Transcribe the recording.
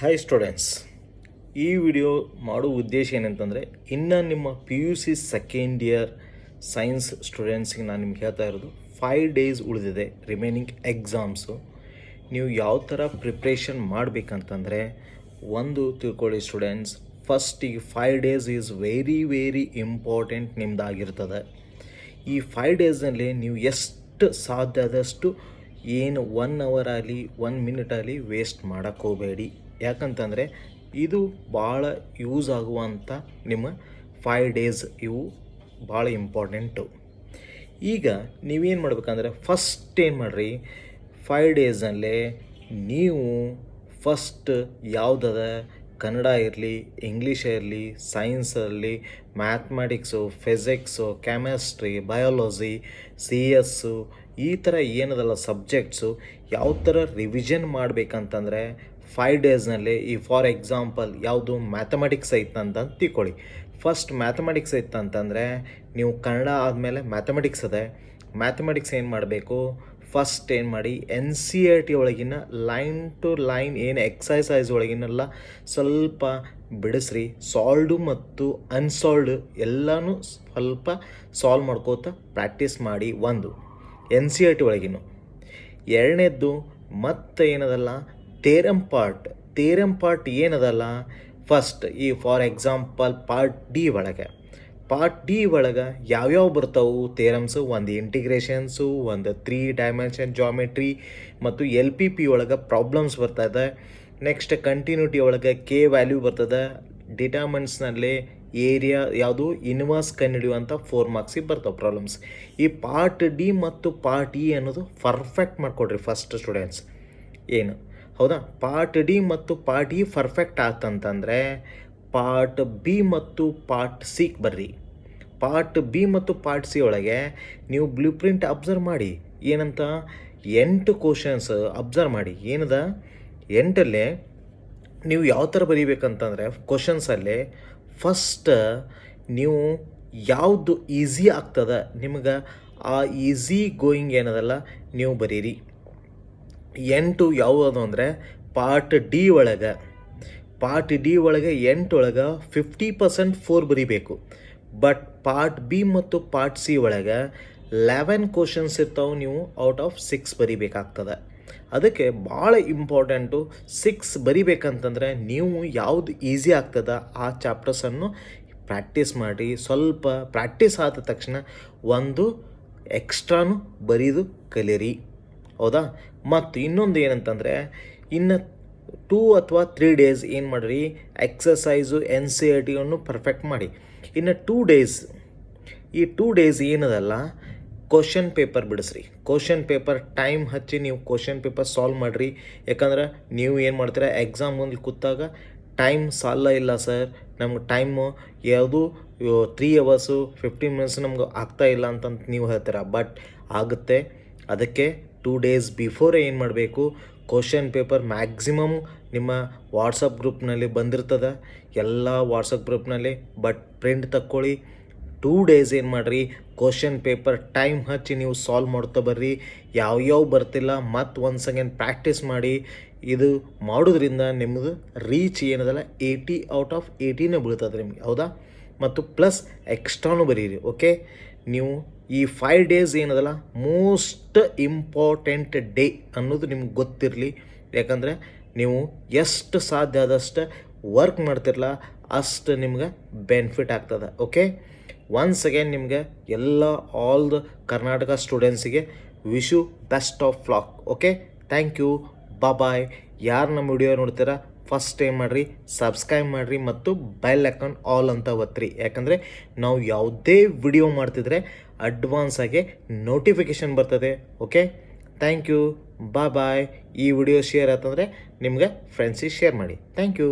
Hi students, ಈ video ಮಾಡೋ ಉದ್ದೇಶ ಏನಂತಂದರೆ ಇನ್ನು ನಿಮ್ಮ P U C second year science ಸ್ಟೂಡೆಂಟ್ಸಿಗೆ ನಾನು ನಿಮ್ಗೆ ಹೇಳ್ತಾ ಇರೋದು 5 ಡೇಸ್ ಉಳಿದಿದೆ ರಿಮೈನಿಂಗ್ ಎಕ್ಸಾಮ್ಸು. ನೀವು ಯಾವ ಥರ ಪ್ರಿಪ್ರೇಷನ್ ಮಾಡಬೇಕಂತಂದರೆ ಒಂದು ತಿಳ್ಕೊಳ್ಳಿ ಸ್ಟೂಡೆಂಟ್ಸ್, ಫಸ್ಟಿಗೆ 5 ಡೇಸ್ ಈಸ್ ವೆರಿ ಇಂಪಾರ್ಟೆಂಟ್ ನಿಮ್ಮದಾಗಿರ್ತದೆ. ಈ 5 ಡೇಸ್ನಲ್ಲಿ ನೀವು ಎಷ್ಟು ಸಾಧ್ಯ ಆದಷ್ಟು ಏನು 1 ಅವರ್ ಆಗಲಿ 1 ಮಿನಿಟ್ ಆಗಲಿ ವೇಸ್ಟ್ ಮಾಡೋಕ್ಕೆ ಹೋಗಬೇಡಿ. ಯಾಕಂತಂದರೆ ಇದು ಭಾಳ ಯೂಸ್ ಆಗುವಂಥ ನಿಮ್ಮ 5 ಡೇಸ್ ಇವು ಭಾಳ ಇಂಪಾರ್ಟೆಂಟು. ಈಗ ನೀವೇನು ಮಾಡ್ಬೇಕಂದ್ರೆ ಫಸ್ಟ್ ಏನು ಮಾಡಿರಿ, 5 ಡೇಸಲ್ಲೇ ನೀವು ಫಸ್ಟ್ ಯಾವುದದ ಕನ್ನಡ ಇರಲಿ, ಇಂಗ್ಲೀಷ್ ಇರಲಿ, ಸೈನ್ಸ್ ಇರಲಿ, mathematics, physics, chemistry, biology, CS ಈ ಥರ ಏನದಲ್ಲ ಸಬ್ಜೆಕ್ಟ್ಸು ಯಾವ ಥರ ರಿವಿಷನ್ ಮಾಡಬೇಕಂತಂದರೆ 5 ಡೇಸ್ನಲ್ಲಿ ಈ ಫಾರ್ ಎಕ್ಸಾಂಪಲ್ ಯಾವುದು ಮ್ಯಾಥಮೆಟಿಕ್ಸ್ ಐತಂತ ತಿಳ್ಕೊಳ್ಳಿ. ಫಸ್ಟ್ ಮ್ಯಾಥಮೆಟಿಕ್ಸ್ ಐತಂತಂದರೆ ನೀವು ಕನ್ನಡ ಆದಮೇಲೆ ಮ್ಯಾಥಮೆಟಿಕ್ಸ್ ಅದೇ. ಮ್ಯಾಥಮೆಟಿಕ್ಸ್ ಏನು ಮಾಡಬೇಕು, ಫಸ್ಟ್ ಏನು ಮಾಡಿ NCERT ಒಳಗಿನ ಲೈನ್ ಟು ಲೈನ್ ಏನು ಎಕ್ಸಸೈಸ್ ಒಳಗಿನೆಲ್ಲ ಸ್ವಲ್ಪ ಬಿಡಿಸ್ರಿ. ಸಾಲ್ಡು ಮತ್ತು ಅನ್ಸಾಲ್ಡು ಎಲ್ಲನೂ ಸ್ವಲ್ಪ ಸಾಲ್ವ್ ಮಾಡ್ಕೋತಾ ಪ್ರಾಕ್ಟೀಸ್ ಮಾಡಿ. ಒಂದು NCERT ಒಳಗಿನ. ಎರಡನೇದ್ದು ಮತ್ತೆ ಏನದಲ್ಲ ಥೇರಮ್ ಪಾರ್ಟ್ ಏನದಲ್ಲ ಫಸ್ಟ್ ಈ ಫಾರ್ ಎಕ್ಸಾಂಪಲ್ ಪಾರ್ಟ್ ಡಿ ಒಳಗೆ ಯಾವ್ಯಾವ ಬರ್ತಾವು ಥೇರಮ್ಸು, ಒಂದು ಇಂಟಿಗ್ರೇಷನ್ಸು, ಒಂದು 3 ಡೈಮೆನ್ಷನ್ ಜಾಮೆಟ್ರಿ ಮತ್ತು LPP ಒಳಗೆ ಪ್ರಾಬ್ಲಮ್ಸ್ ಬರ್ತದೆ. ನೆಕ್ಸ್ಟ್ ಕಂಟಿನ್ಯೂಟಿ ಒಳಗೆ K ವ್ಯಾಲ್ಯೂ ಬರ್ತದೆ. ಡಿಟರ್ಮೆಂಟ್ಸ್ನಲ್ಲಿ ಏರಿಯಾ ಯಾವುದು ಇನ್ವರ್ಸ್ ಕಂಡುಹಿಡಿಯುವಂಥ 4 ಮಾರ್ಕ್ಸಿಗೆ ಬರ್ತಾವೆ ಪ್ರಾಬ್ಲಮ್ಸ್. ಈ ಪಾರ್ಟ್ ಡಿ ಮತ್ತು ಪಾರ್ಟ್ ಇ ಅನ್ನೋದು ಪರ್ಫೆಕ್ಟ್ ಮಾಡಿಕೊಡ್ರಿ ಫಸ್ಟ್ ಸ್ಟೂಡೆಂಟ್ಸ್. ಏನು ಹೌದಾ, ಪಾರ್ಟ್ ಡಿ ಮತ್ತು ಪಾರ್ಟ್ ಇ ಪರ್ಫೆಕ್ಟ್ ಆಗ್ತಂತಂದರೆ ಪಾರ್ಟ್ ಬಿ ಮತ್ತು ಪಾರ್ಟ್ ಸಿಗೆ ಬರ್ರಿ. ಪಾರ್ಟ್ ಬಿ ಮತ್ತು ಪಾರ್ಟ್ ಸಿ ಒಳಗೆ ನೀವು ಬ್ಲೂ ಪ್ರಿಂಟ್ ಅಬ್ಸರ್ವ್ ಮಾಡಿ. ಏನಂತ 8 ಕ್ವಶನ್ಸ್ ಅಬ್ಸರ್ವ್ ಮಾಡಿ. ಏನದ 8ಅಲ್ಲೇ ನೀವು ಯಾವ ಥರ ಬರೀಬೇಕಂತಂದರೆ ಕ್ವಶನ್ಸಲ್ಲೇ ಫಸ್ಟ್ ನೀವು ಯಾವುದು ಈಸಿ ಆಗ್ತದೆ ನಿಮ್ಗೆ ಆ ಈಸಿ ಗೋಯಿಂಗ್ ಏನದಲ್ಲ ನೀವು ಬರೀರಿ. 8 ಯಾವುದು ಅಂದರೆ ಪಾರ್ಟ್ ಡಿ ಒಳಗೆ 8 ಒಳಗೆ 50% 4 ಬರೀಬೇಕು. ಬಟ್ ಪಾರ್ಟ್ ಬಿ ಮತ್ತು ಪಾರ್ಟ್ ಸಿ ಒಳಗೆ 11 ಕ್ವಶನ್ಸ್ ಇರ್ತಾವೆ, ನೀವು ಔಟ್ ಆಫ್ 6 ಬರೀಬೇಕಾಗ್ತದೆ. ಅದಕ್ಕೆ ಭಾಳ ಇಂಪಾರ್ಟೆಂಟು 6 ಬರಿಬೇಕಂತಂದರೆ ನೀವು ಯಾವುದು ಈಸಿ ಆಗ್ತದೆ ಆ ಚಾಪ್ಟರ್ಸನ್ನು ಪ್ರಾಕ್ಟೀಸ್ ಮಾಡಿ. ಸ್ವಲ್ಪ ಪ್ರಾಕ್ಟೀಸ್ ಆದ ತಕ್ಷಣ ಒಂದು ಎಕ್ಸ್ಟ್ರಾನು ಬರೀದು ಕಲೀರಿ. ಹೌದಾ, ಮತ್ತು ಇನ್ನೊಂದು ಏನಂತಂದರೆ ಇನ್ನು 2 ಅಥವಾ 3 ಡೇಸ್ ಏನು ಮಾಡಿರಿ, ಎಕ್ಸಸೈಸು NCERTಯನ್ನು ಪರ್ಫೆಕ್ಟ್ ಮಾಡಿ. ಇನ್ನು 2 ಡೇಸ್ ಈ 2 ಡೇಸ್ ಏನದಲ್ಲ ಕ್ವಶನ್ ಪೇಪರ್ ಬಿಡಿಸ್ರಿ. ಕ್ವಶನ್ ಪೇಪರ್ ಟೈಮ್ ಹಚ್ಚಿ ನೀವು ಕ್ವಶನ್ ಪೇಪರ್ ಸಾಲ್ವ್ ಮಾಡಿರಿ. ಯಾಕಂದ್ರೆ ನೀವು ಏನು ಮಾಡ್ತೀರಾ, ಎಕ್ಸಾಮ್ ಮುಂದೆ ಕೂತಾಗ ಟೈಮ್ ಸಾಲ ಇಲ್ಲ ಸರ್, ನಮ್ಗೆ ಟೈಮು ಯಾವುದು 3 ಅವರ್ಸು 15 ಮಿನಿಟ್ಸ್ ನಮ್ಗೆ ಆಗ್ತಾಯಿಲ್ಲ ಅಂತಂತ ನೀವು ಹೇಳ್ತೀರಾ. ಬಟ್ ಆಗುತ್ತೆ. ಅದಕ್ಕೆ 2 ಡೇಸ್ ಬಿಫೋರ್ ಏನು ಮಾಡಬೇಕು, ಕ್ವಶನ್ ಪೇಪರ್ ಮ್ಯಾಕ್ಸಿಮಮ್ ನಿಮ್ಮ ವಾಟ್ಸಪ್ ಗ್ರೂಪ್ನಲ್ಲಿ ಬಂದಿರ್ತದೆ, ಎಲ್ಲ ವಾಟ್ಸಪ್ ಗ್ರೂಪ್ನಲ್ಲಿ. ಬಟ್ ಪ್ರಿಂಟ್ ತಕ್ಕೊಳ್ಳಿ. 2 ಡೇಸ್ ಏನು ಮಾಡಿರಿ, ಕ್ವಶನ್ ಪೇಪರ್ ಟೈಮ್ ಹಚ್ಚಿ ನೀವು ಸಾಲ್ವ್ ಮಾಡ್ತಾ ಬರ್ರಿ. ಯಾವ್ಯಾವ ಬರ್ತಿಲ್ಲ ಮತ್ತು ಒಂದು ಸೆಕೆಂಡ್ ಪ್ರಾಕ್ಟೀಸ್ ಮಾಡಿ. ಇದು ಮಾಡೋದ್ರಿಂದ ನಿಮ್ಮದು ರೀಚ್ ಏನದಲ್ಲ 80 ಔಟ್ ಆಫ್ 80ನೇ ಬೀಳ್ತದೆ ನಿಮಗೆ. ಹೌದಾ, ಮತ್ತು ಪ್ಲಸ್ ಎಕ್ಸ್ಟ್ರಾನು ಬರೀರಿ. ಓಕೆ, ನೀವು ಈ 5 ಡೇಸ್ ಏನದಲ್ಲ ಮೋಸ್ಟ್ ಇಂಪಾರ್ಟೆಂಟ್ ಡೇ ಅನ್ನೋದು ನಿಮ್ಗೆ ಗೊತ್ತಿರಲಿ. ಯಾಕಂದರೆ ನೀವು ಎಷ್ಟು ಸಾಧ್ಯ ಆದಷ್ಟು ವರ್ಕ್ ಮಾಡ್ತಿರಲ್ಲ ಅಷ್ಟು ನಿಮ್ಗೆ ಬೆನಿಫಿಟ್ ಆಗ್ತದೆ. ಓಕೆ, ಒನ್ಸ್ ಅಗೇನ್ ನಿಮಗೆ ಎಲ್ಲ ಆಲ್ ದ ಕರ್ನಾಟಕ ಸ್ಟೂಡೆಂಟ್ಸಿಗೆ wish you best of luck. Okay, thank you, bye. ಯಾರು ನಮ್ಮ ವಿಡಿಯೋ ನೋಡ್ತೀರಾ ಫಸ್ಟ್ ಟೈಮ್ ಮಾಡಿರಿ, ಸಬ್ಸ್ಕ್ರೈಬ್ ಮಾಡಿರಿ ಮತ್ತು ಬೆಲ್ ಐಕಾನ್ ಆಲ್ ಅಂತ ಒತ್ತಿರಿ. ಯಾಕಂದರೆ ನಾವು ಯಾವುದೇ ವಿಡಿಯೋ ಮಾಡ್ತಿದ್ರೆ ಅಡ್ವಾನ್ಸ್ ಆಗಿ ನೋಟಿಫಿಕೇಷನ್ ಬರ್ತದೆ. Okay, thank you, bye. ಈ ವಿಡಿಯೋ ಶೇರ್ ಆಯ್ತಂದರೆ ನಿಮ್ಗೆ ಫ್ರೆಂಡ್ಸಿಗೆ ಶೇರ್ ಮಾಡಿ. Thank you.